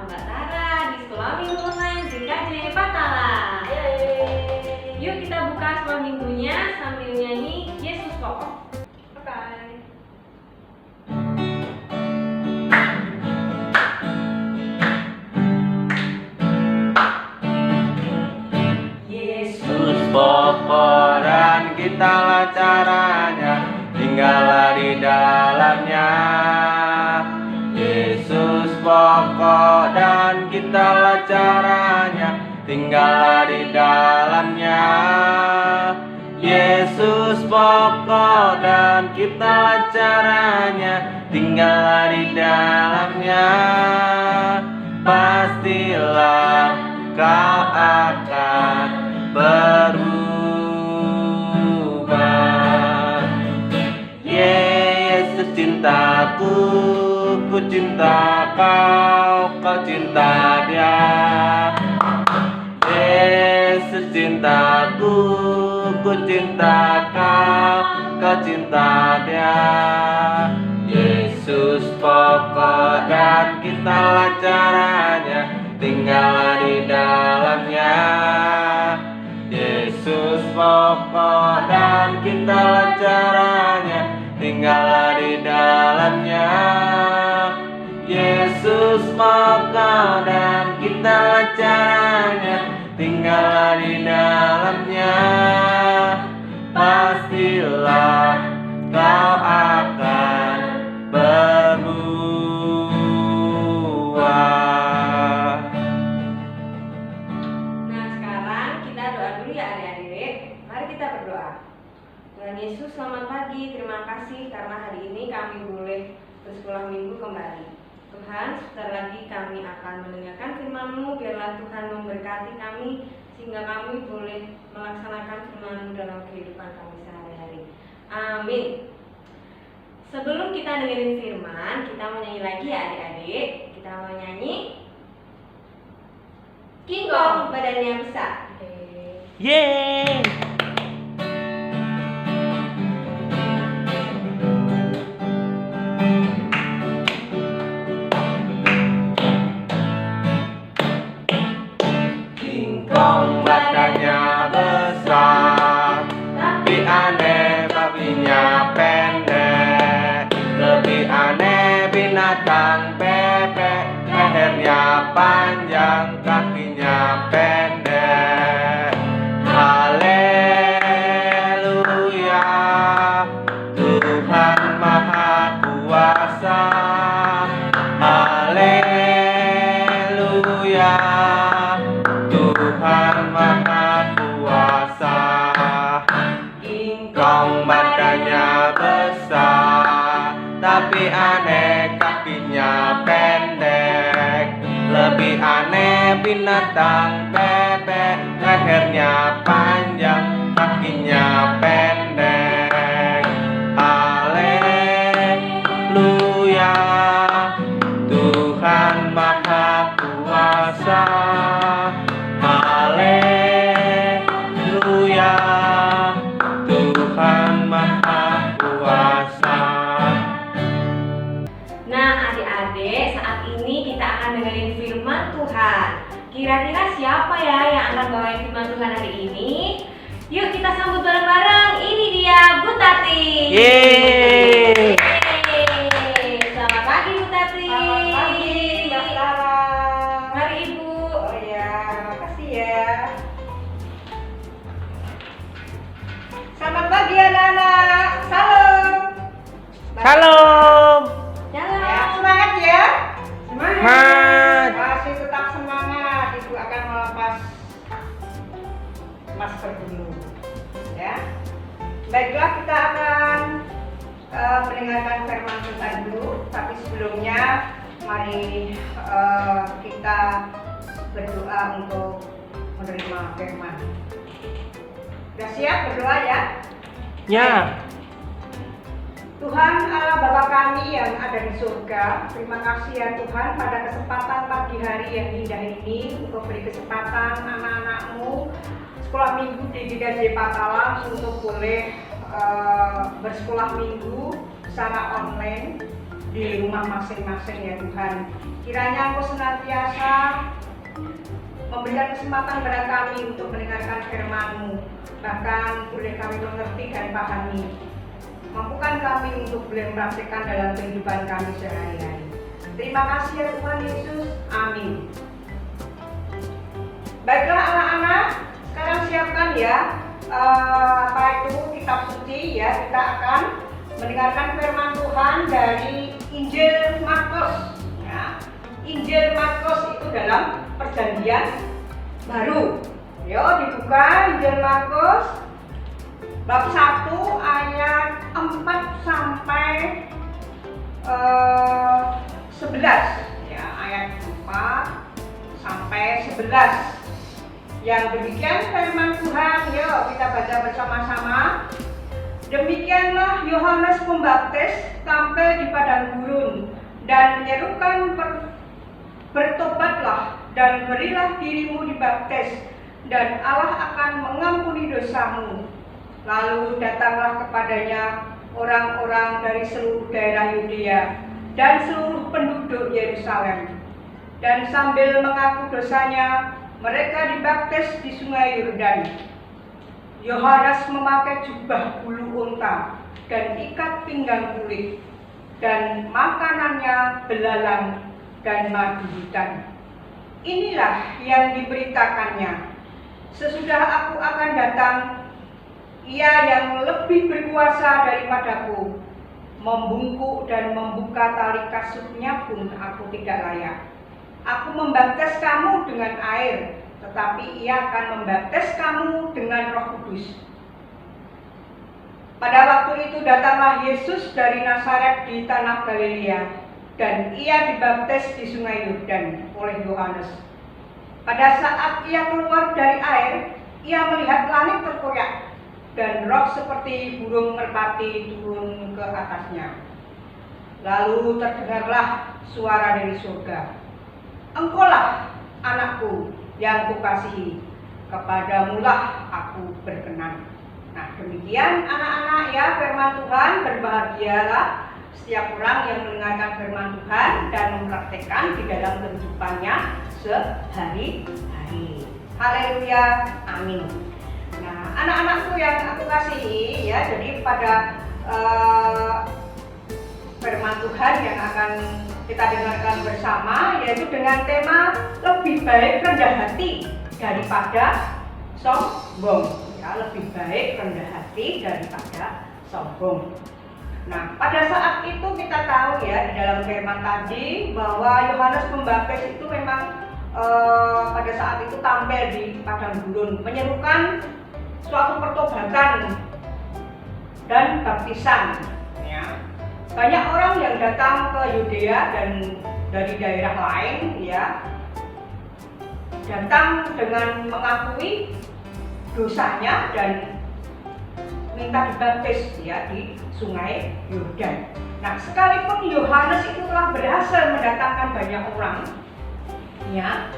Mbak Tara di Sekolah Minggu Online JKJ Patala. Yuk kita buka sekolah minggunya sambil nyanyi Yesus Pokok. Yesus pokok dan kitalah caranya, tinggallah di dalamnya. Yesus pokok dan kitalah caranya, tinggallah di dalamnya. Yesus pokok dan kitalah caranya, tinggallah di dalamnya. Pastilah kau akan berubah. Yesus cintaku, ku cinta kau, kau cinta dia. Yesus cintaku, ku cinta kau, kau cinta dia. Yesus pokok dan kitalah caranya, tinggallah di dalamnya. Yesus pokok dan kitalah caranya, tinggallah di dalamnya. Yesus pokok dan kitalah caranya, tinggallah di dalamnya. Pastilah kau akan berubah. Nah sekarang kita doa dulu ya adik-adik. Mari kita berdoa. Tuhan Yesus selamat pagi. Terima kasih karena hari ini kami boleh bersekolah minggu kembali. Tuhan, sebentar lagi kami akan mendengarkan firman-Mu. Biarlah Tuhan memberkati kami sehingga kami boleh melaksanakan firman-Mu dalam kehidupan kami sehari-hari. Amin. Sebelum kita dengerin firman, kita mau nyanyi lagi ya adik-adik. Kita mau nyanyi King Kong badannya besar. Yeay. King Kong badannya besar, tapi aneh babinya pendek. Lebih aneh binatang bebek, lehernya panjang, kakinya pendek. Haleluya, Tuhan Maha Kuasa. Haleluya, Tuhan Maha Kuasa. King Kong badannya besar, tapi aneh kakinya pendek. Lebih aneh binatang bebek, lehernya panjang, kakinya pendek. Haleluya, Tuhan Maha Kuasa. Haleluya, Tuhan Maha Kuasa. Nah adik-adik, saat ini kita akan dengerin firman Tuhan. Kira-kira siapa ya yang akan bawain firman Tuhan hari ini? Yuk kita sambut bareng-bareng. Ini dia Bu Tati. Yeay. Selamat pagi Bu Tati. Selamat pagi, Mbak Tara. Mari Ibu. Oh ya, makasih ya. Selamat pagi anak-anak. Salam. Salam. Ya, semangat ya. Semangat. Masih tetap semangat. Ibu akan melepas masker dulu. Ya. Baiklah, kita akan mendengarkan firman Tuhan dulu. Tapi sebelumnya, mari kita berdoa untuk menerima firman. Sudah siap berdoa ya? Ya. Tuhan Allah Bapa kami yang ada di surga, terima kasih ya Tuhan pada kesempatan pagi hari yang indah ini untuk beri kesempatan anak-anak-Mu sekolah minggu di GKJ Patala untuk boleh bersekolah minggu secara online di rumah masing-masing ya Tuhan. Kiranya Engkau senantiasa memberikan kesempatan kepada kami untuk mendengarkan firman-Mu, bahkan boleh kami mengerti dan pahami. Mampukan kami untuk boleh mempraktikkan dalam kehidupan kami sehari-hari. Terima kasih ya Tuhan Yesus, amin. Baiklah anak-anak, sekarang siapkan ya kitab suci ya. Kita akan mendengarkan firman Tuhan dari Injil Markus ya. Injil Markus itu dalam Perjanjian Baru. Yo, dibuka Injil Markus bab 1 ayat 4 sampai 11 ya, ayat 4 sampai 11. Yang demikian firman Tuhan, yuk kita baca bersama-sama. Demikianlah Yohanes Pembaptis tampil di padang gurun dan menyerukan, bertobatlah dan berilah dirimu dibaptis, dan Allah akan mengampuni dosamu. Lalu datanglah kepadanya orang-orang dari seluruh daerah Yudea dan seluruh penduduk Yerusalem, dan sambil mengaku dosanya, mereka dibaptis di sungai Yordan. Yohanes memakai jubah bulu unta dan ikat pinggang kulit, dan makanannya belalang dan madu hutan. Inilah yang diberitakannya. Sesudah aku akan datang, Ia yang lebih berkuasa daripadaku, membungkuk dan membuka tali kasutnya pun aku tidak layak. Aku membaptis kamu dengan air, tetapi Ia akan membaptis kamu dengan Roh Kudus. Pada waktu itu datanglah Yesus dari Nazaret di tanah Galilea, dan Ia dibaptis di sungai Yordan oleh Yohanes. Pada saat Ia keluar dari air, Ia melihat langit terkoyak, dan roh seperti burung merpati turun ke atasnya. Lalu terdengarlah suara dari surga, Engkaulah anakku yang kukasihi, kepadamulah aku berkenan. Nah, demikian anak-anak ya firman Tuhan. Berbahagialah setiap orang yang mendengarkan firman Tuhan dan mempraktekkan di dalam kehidupannya sehari-hari. Haleluya, amin. Nah, anak-anakku yang aku kasihi ya, jadi pada firman Tuhan yang akan kita dengarkan bersama, yaitu dengan tema lebih baik rendah hati daripada sombong ya, lebih baik rendah hati daripada sombong. Nah, pada saat itu kita tahu ya di dalam firman tadi bahwa Yohanes Pembaptis itu memang pada saat itu tampil di padang gurun menyerukan suatu pertobatan dan baptisan ya. Banyak orang yang datang ke Yudea dan dari daerah lain ya, datang dengan mengakui dosanya dan minta dibaptis ya di sungai Yordan. Nah, sekalipun Yohanes itu telah berhasil mendatangkan banyak orang ya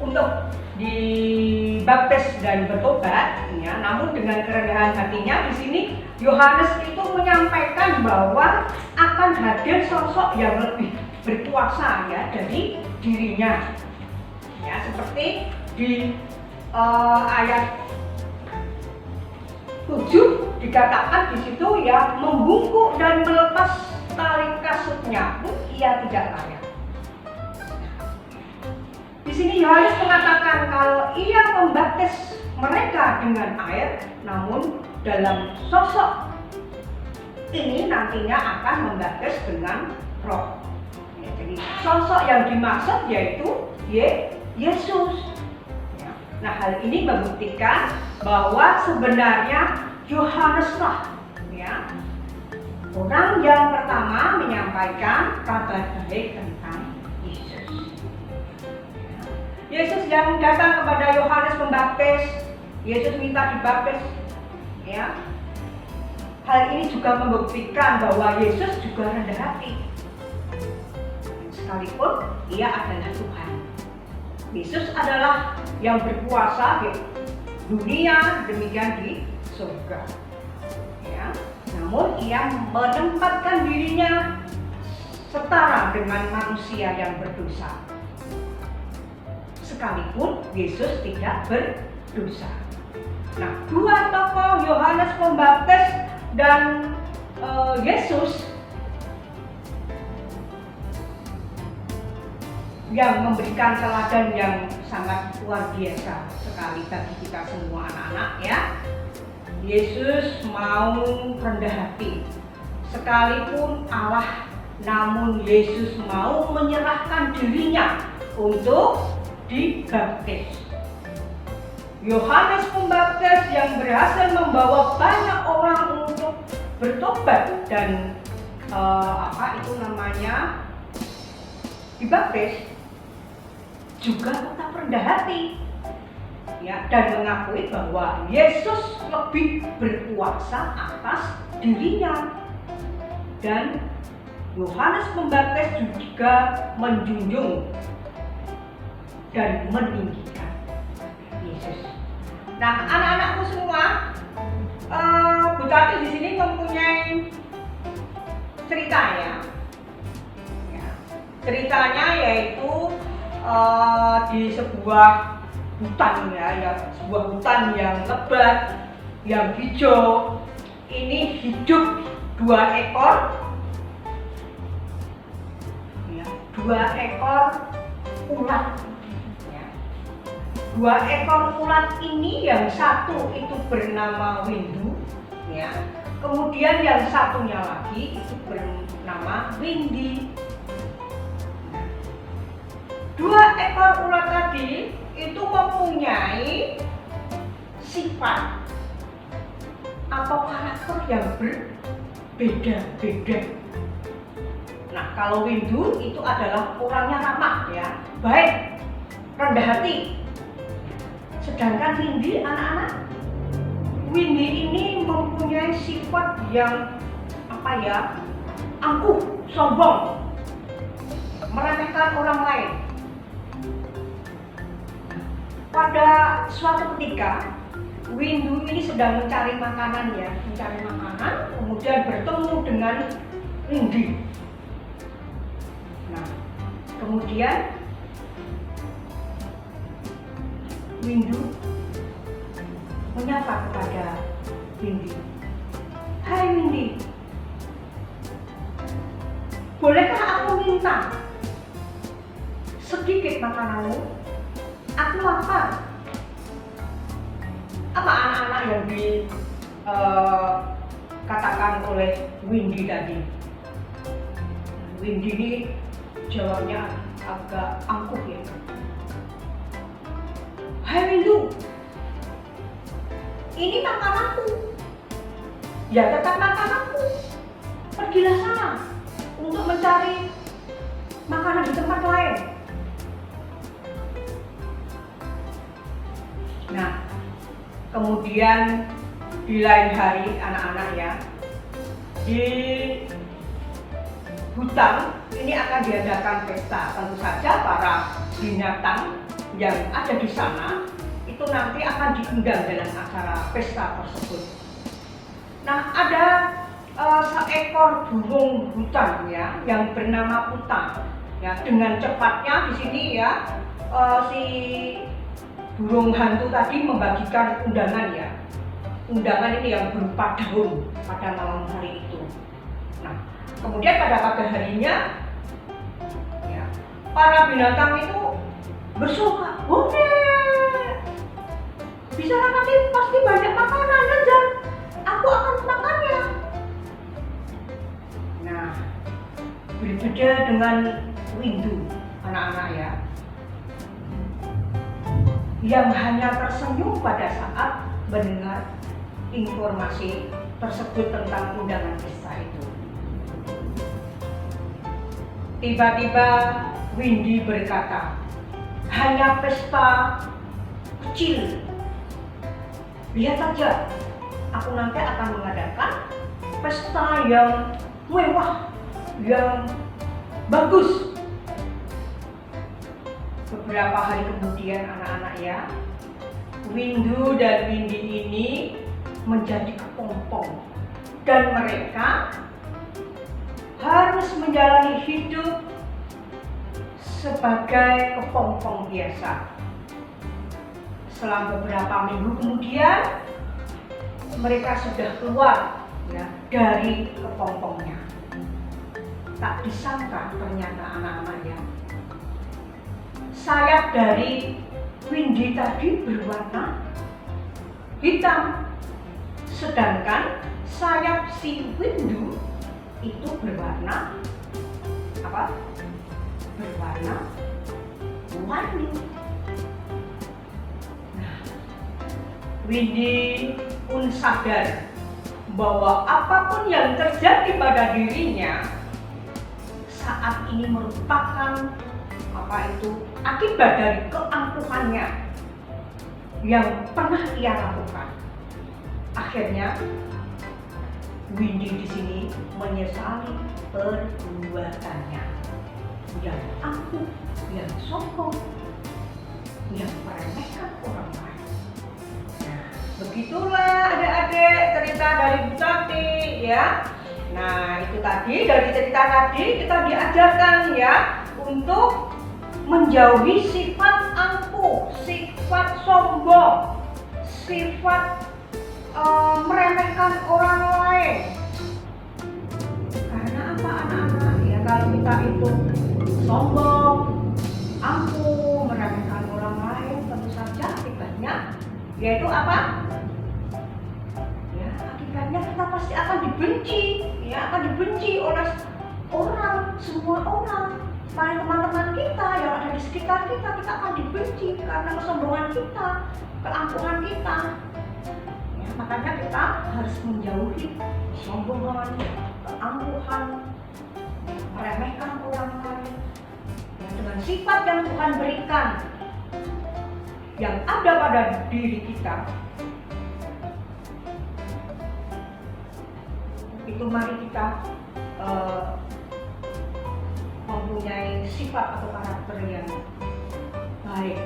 untuk dibaptis dan bertobat ya, namun dengan kerendahan hatinya di sini Yohanes itu menyampaikan bahwa akan hadir sosok yang lebih berkuasa ya dari dirinya ya, seperti di ayat 7 dikatakan di situ ya, membungkuk dan melepas tali kasutnya pun ia tidak layak. Di sini Yohanes mengatakan kalau ia membaptis mereka dengan air, namun dalam sosok ini nantinya akan membaptis dengan Roh. Ya, jadi sosok yang dimaksud yaitu Yesus. Ya. Nah, hal ini membuktikan bahwa sebenarnya Yohaneslah ya, orang yang pertama menyampaikan kabar baik tentang Yesus. Yesus yang datang kepada Yohanes Pembaptis, Yesus minta dibaptis ya. Hal ini juga membuktikan bahwa Yesus juga rendah hati. Sekalipun ia adalah Tuhan. Yesus adalah yang berkuasa di dunia, demikian di surga. Ya. Namun ia menempatkan dirinya setara dengan manusia yang berdosa. Sekalipun Yesus tidak berdosa. Nah, dua tokoh Yohanes Pembaptis dan Yesus yang memberikan teladan yang sangat luar biasa sekali bagi kita semua anak-anak ya. Yesus mau rendah hati. Sekalipun Allah, namun Yesus mau menyerahkan dirinya untuk dibaptis. Yohanes Pembaptis yang berhasil membawa banyak orang untuk bertobat dan dibaptis, juga tetap rendah hati ya, dan mengakui bahwa Yesus lebih berkuasa atas dirinya. Dan Yohanes Pembaptis juga menjunjung dan meninggikan Yesus. Nah, anak-anakku semua, Bu Tati di sini mempunyai cerita ya. Ceritanya yaitu di sebuah hutan ya, sebuah hutan yang lebat, yang hijau. Ini hidup dua ekor ulat. Ya. Dua ekor ulat ini, yang satu itu bernama Windu, ya. Kemudian yang satunya lagi itu bernama Windy. Dua ekor ulat tadi itu mempunyai sifat atau karakter yang berbeda-beda. Nah, kalau Windu itu adalah orangnya ramah ya, baik, rendah hati. Sedangkan Windy, anak-anak, Windy ini mempunyai sifat yang angkuh, sombong, meremehkan orang lain. Pada suatu ketika, Windu ini sedang mencari makanan, kemudian bertemu dengan Windy. Nah, kemudian Windu menyapa kepada Windy. Hai Windy, bolehkah aku minta sedikit makananmu? Aku lapar. Apa anak-anak yang dikatakan oleh Windy tadi? Windy ini jawabnya agak angkuh ya. Hai Windu, ini makananku. Ya tetap makananku. Pergilah sana untuk mencari makanan di tempat lain. Nah, kemudian di lain hari anak-anak ya, di hutan ini akan diadakan pesta. Tentu saja para binatang yang ada di sana itu nanti akan diundang dalam acara pesta tersebut. Nah, ada seekor burung hutan ya yang bernama Puta. Ya, dengan cepatnya di sini ya si burung hantu tadi membagikan undangan ya. Undangan ini yang berupa daun pada malam hari itu. Nah, kemudian pada pagi harinya ya, para binatang itu bersuka, boleh, bisa nanti pasti banyak makanan dan aku akan makannya. Nah, berbeda dengan Windu, anak-anak ya, yang hanya tersenyum pada saat mendengar informasi tersebut tentang undangan pesta itu. Tiba-tiba Windy berkata, hanya pesta kecil. Lihat saja, aku nanti akan mengadakan pesta yang mewah, yang bagus. Beberapa hari kemudian anak-anak ya, Windu dan Windy ini menjadi kepompong dan mereka harus menjalani hidup sebagai kepompong biasa. Selang beberapa minggu kemudian, mereka sudah keluar ya, dari kepompongnya. Tak disangka ternyata anak-anaknya, sayap dari Windy tadi berwarna hitam, sedangkan sayap si Windu itu berwarna apa? Berwarna warni. Nah, Windy pun sadar bahwa apapun yang terjadi pada dirinya saat ini merupakan akibat dari keangkuhannya yang pernah ia lakukan. Akhirnya Windy di sini menyesali perbuatannya yang angkuh, yang sombong, yang meremehkan orang lain. Nah, begitulah adik-adik cerita dari Bu Tati ya. Nah, itu tadi dari cerita tadi kita diajarkan ya untuk menjauhi sifat angkuh, sifat sombong, sifat meremehkan orang lain. Karena apa anak-anak? Ya kalau kita itu sombong, angkuh, meremehkan orang lain, tentu saja akibatnya yaitu apa? Ya, akibatnya kita pasti akan dibenci, ya akan dibenci oleh orang, semua orang. Paling teman-teman kita yang ada di sekitar kita akan dibenci karena kesombongan kita, keangkuhan kita. Ya, makanya kita harus menjauhi kesombongan, keangkuhan, meremehkan orang lain. Ya, dengan sifat yang Tuhan berikan, yang ada pada diri kita, itu mari kita mempunyai sifat atau karakter yang baik,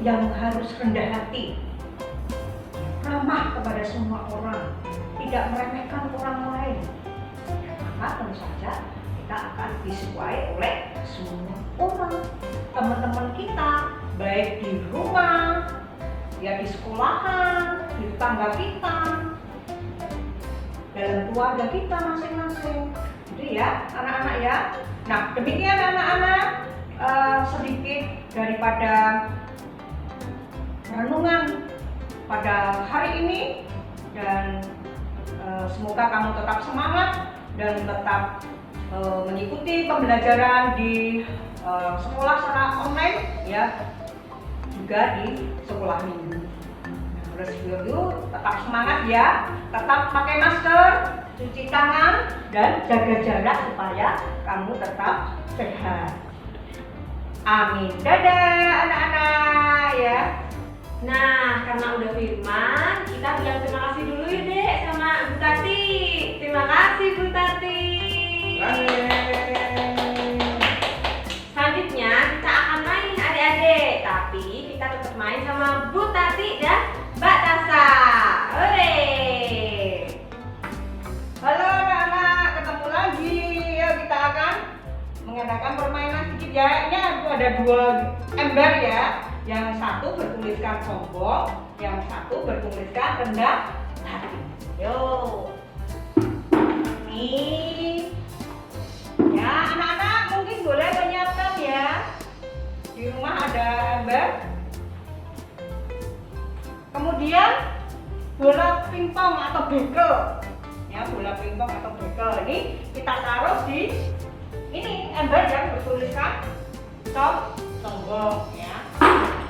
yang harus rendah hati, ramah kepada semua orang, tidak meremehkan orang lain. Maka tentu saja kita akan disukai oleh semua orang, teman-teman kita, baik di rumah, ya di sekolahan, di tetangga kita, dalam keluarga kita masing-masing. Jadi ya anak-anak ya. Nah demikian anak-anak sedikit daripada renungan pada hari ini, dan semoga kamu tetap semangat dan tetap mengikuti pembelajaran di sekolah secara online ya, juga di sekolah minggu. Terus yuk tetap semangat ya, tetap pakai masker, cuci tangan, dan jaga jarak supaya kamu tetap sehat. Amin. Dadah anak-anak ya. Nah, karena udah firman, kita bilang terima kasih dulu ya Dek sama Bu Tati. Terima kasih Bu Tati. Selanjutnya kita akan main adik-adik, tapi kita tetap main sama Bu Tati dan Mbak Tasa. Hore! Halo anak-anak, ketemu lagi. Yuk kita akan mengadakan permainan sedikit ya. Ini ada 2 ember ya. Yang satu bertuliskan sombong, yang satu bertuliskan rendah hati. Yuk. Nih. Ya anak-anak mungkin boleh menyiapkan ya. Di rumah ada ember. Kemudian bola pingpong atau bekel. Ya, bola pingpong atau bekel ini kita taruh di ini ember yang bertuliskan sombong ya.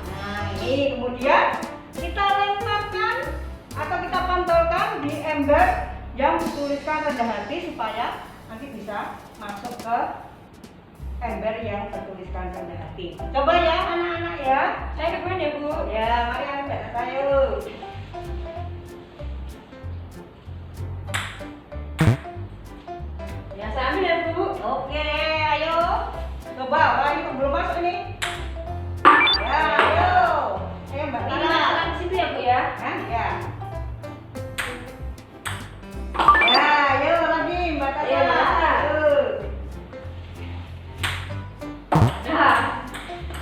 Nah ini kemudian kita lemparkan atau kita pantulkan di ember yang bertuliskan rendah hati supaya nanti bisa masuk ke ember yang bertuliskan rendah hati. Coba ya anak-anak ya. Saya depan ya Bu. Ya mari anak saya. Ya saya ambil ya Bu. Oke, ayo. Coba, ini belum masuk ini. Ya, ayo. Ayo Mbak Ini Tara. masukkan di situ ya Bu ya. Hah? Ya. Ya, ayo lagi Mbak Tara. Ayo, Mbak Tara. Ayo.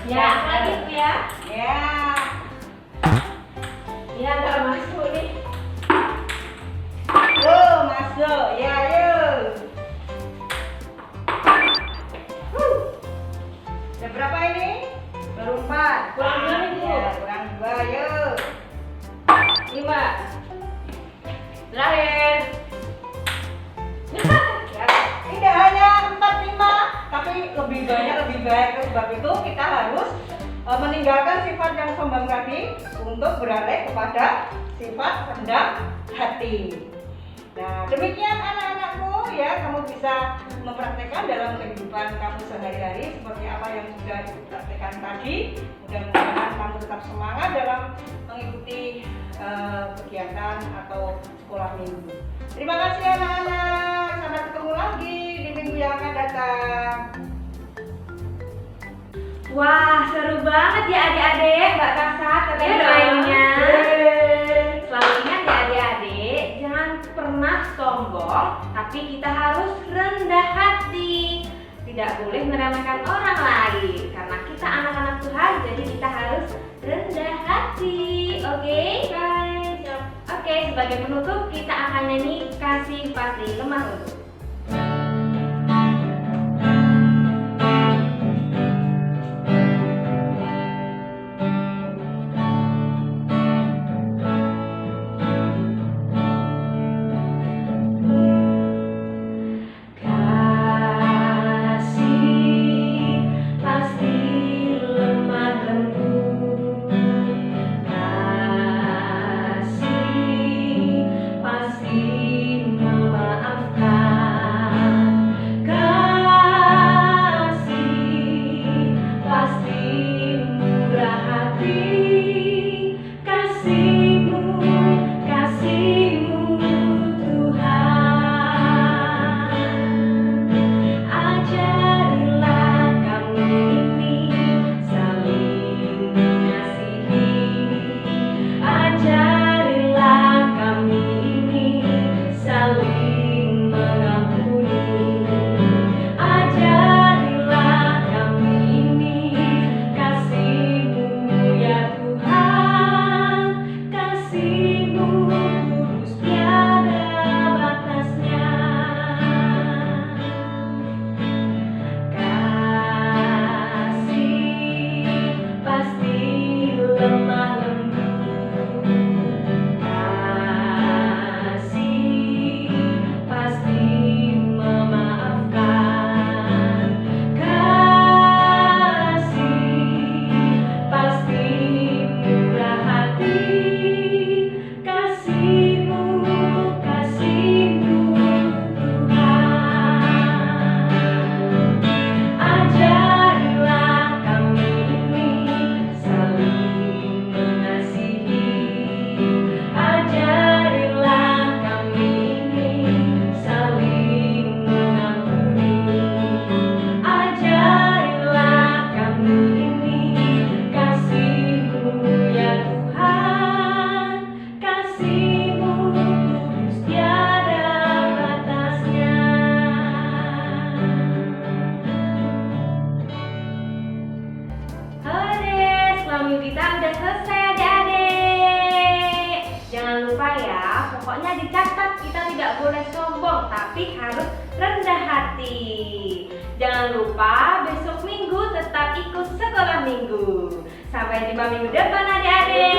Ya, lagi Bu ya. Ya. Ya, nggak masuk nih. Masuk. Ya, yuk. Udah berapa ini? Baru 4. Kurang 2 nih, Bu. Ya, kurang 2, yuk. 5. Terakhir. Ya, tidak hanya 4, 5, tapi lebih banyak, lebih baik. Sebab itu kita harus meninggalkan sifat yang sombong tadi untuk beralih kepada sifat rendah hati. Nah, demikian anak-anakku ya, kamu bisa mempraktekkan dalam kehidupan kamu sehari-hari seperti apa yang sudah dipraktekkan tadi. Mudah-mudahan kamu tetap semangat dalam mengikuti kegiatan atau sekolah minggu. Terima kasih anak-anak, sampai ketemu lagi di minggu yang akan datang. Wah, seru banget ya adik-adik, Mbak Kasat katanya doainnya. Selalu ingat ya adik-adik, jangan pernah sombong, tapi kita harus rendah hati. Tidak boleh meremehkan orang lain, karena kita anak-anak Tuhan, jadi kita harus rendah hati. Oke, guys. Oke, sebagai penutup kita akan nyanyi Kasih Pasti Lemah Lembut. Pokoknya dicatat, kita tidak boleh sombong, tapi harus rendah hati. Jangan lupa besok minggu tetap ikut sekolah minggu. Sampai jumpa minggu depan adik-adik.